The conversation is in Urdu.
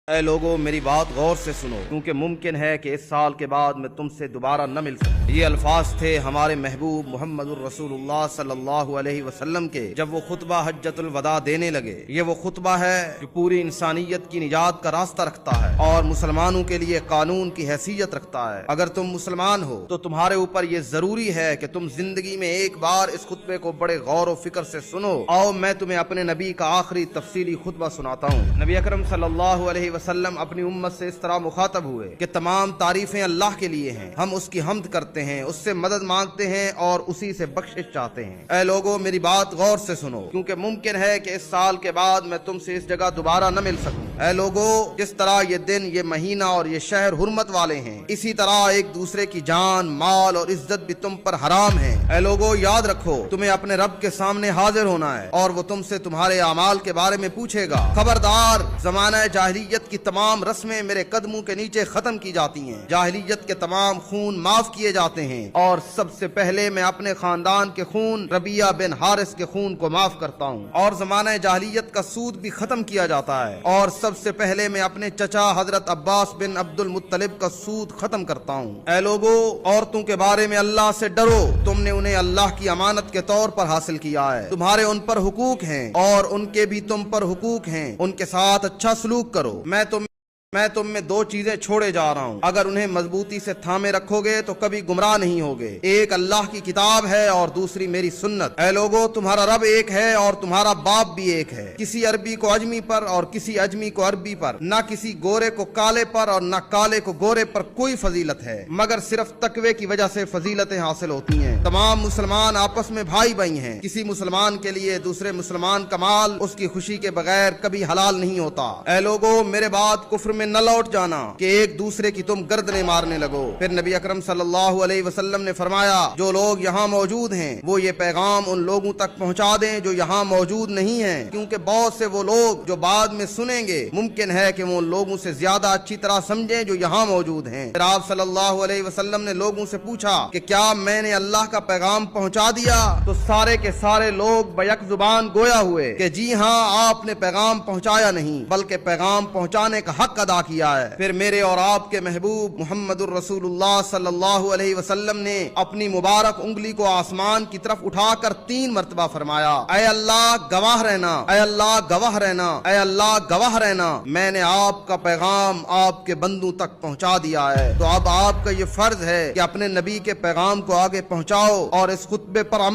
اے لوگو میری بات غور سے سنو، کیونکہ ممکن ہے کہ اس سال کے بعد میں تم سے دوبارہ نہ مل سکوں۔ یہ الفاظ تھے ہمارے محبوب محمد الرسول اللہ صلی اللہ علیہ وسلم کے جب وہ خطبہ حجۃ الوداع دینے لگے۔ یہ وہ خطبہ ہے جو پوری انسانیت کی نجات کا راستہ رکھتا ہے اور مسلمانوں کے لیے قانون کی حیثیت رکھتا ہے۔ اگر تم مسلمان ہو تو تمہارے اوپر یہ ضروری ہے کہ تم زندگی میں ایک بار اس خطبے کو بڑے غور و فکر سے سنو۔ آؤ میں تمہیں اپنے نبی کا آخری تفصیلی خطبہ سناتا ہوں۔ نبی اکرم صلی اللہ علیہ وسلم اپنی امت سے اس طرح مخاطب ہوئے کہ تمام تعریفیں اللہ کے لیے ہیں، ہم اس کی حمد کرتے ہیں، اس سے مدد مانگتے ہیں اور اسی سے بخشش چاہتے ہیں۔ اے لوگو میری بات غور سے سنو، کیونکہ ممکن ہے کہ اس سال کے بعد میں تم سے اس جگہ دوبارہ نہ مل سکوں۔ اے لوگو جس طرح یہ دن، یہ مہینہ اور یہ شہر حرمت والے ہیں، اسی طرح ایک دوسرے کی جان، مال اور عزت بھی تم پر حرام ہے۔ اے لوگو یاد رکھو تمہیں اپنے رب کے سامنے حاضر ہونا ہے اور وہ تم سے تمہارے اعمال کے بارے میں پوچھے گا۔ خبردار، زمانہ جاہلیت کی تمام رسمیں میرے قدموں کے نیچے ختم کی جاتی ہیں، جاہلیت کے تمام خون معاف کیے جاتے ہیں اور سب سے پہلے میں اپنے خاندان کے خون ربیعہ بن حارث کے خون کو معاف کرتا ہوں، اور زمانہ جاہلیت کا سود بھی ختم کیا جاتا ہے، اور سب سے پہلے میں اپنے چچا حضرت عباس بن عبد المطلب کا سود ختم کرتا ہوں۔ اے لوگو عورتوں کے بارے میں اللہ سے ڈرو، تم نے انہیں اللہ کی امانت کے طور پر حاصل کیا ہے، تمہارے ان پر حقوق ہیں اور ان کے بھی تم پر حقوق ہیں، ان کے ساتھ اچھا سلوک کرو۔ میں تم میں دو چیزیں چھوڑے جا رہا ہوں، اگر انہیں مضبوطی سے تھامے رکھو گے تو کبھی گمراہ نہیں ہوگے۔ ایک اللہ کی کتاب ہے اور دوسری میری سنت۔ اے لوگو تمہارا رب ایک ہے اور تمہارا باپ بھی ایک ہے، کسی عربی کو اجمی پر اور کسی اجمی کو عربی پر، نہ کسی گورے کو کالے پر اور نہ کالے کو گورے پر کوئی فضیلت ہے، مگر صرف تقوی کی وجہ سے فضیلتیں حاصل ہوتی ہیں۔ تمام مسلمان آپس میں بھائی بھائی ہیں، کسی مسلمان کے لیے دوسرے مسلمان کا مال اس کی خوشی کے بغیر کبھی حلال نہیں ہوتا۔ اے لوگو میرے بعد کفر میں نہ لوٹ جانا کہ ایک دوسرے کی تم گردنیں مارنے لگو۔ پھر نبی اکرم صلی اللہ علیہ وسلم نے فرمایا جو لوگ یہاں موجود ہیں وہ یہ پیغام ان لوگوں تک پہنچا دیں جو یہاں موجود نہیں ہیں، کیونکہ بہت سے وہ لوگ جو بعد میں سنیں گے ممکن ہے کہ وہ ان لوگوں سے زیادہ اچھی طرح سمجھیں جو یہاں موجود ہیں۔ پھر آپ صلی اللہ علیہ وسلم نے لوگوں سے پوچھا کہ کیا میں نے اللہ کا پیغام پہنچا دیا؟ تو سارے کے سارے لوگ بیک زبان گویا ہوئے کہ جی ہاں آپ نے پیغام پہنچایا نہیں بلکہ پیغام پہنچانے کا حق ادا کیا ہے۔ پھر میرے اور آپ کے محبوب محمد الرسول اللہ صلی اللہ علیہ وسلم نے اپنی مبارک انگلی کو آسمان کی طرف اٹھا کر 3 مرتبہ فرمایا اے اللہ گواہ رہنا، اے اللہ گواہ رہنا، اے اللہ گواہ رہنا، میں نے آپ کا پیغام آپ کے بندوں تک پہنچا دیا ہے۔ تو اب آپ کا یہ فرض ہے کہ اپنے نبی کے پیغام کو آگے پہنچاؤ اور اس خطبے پر عمل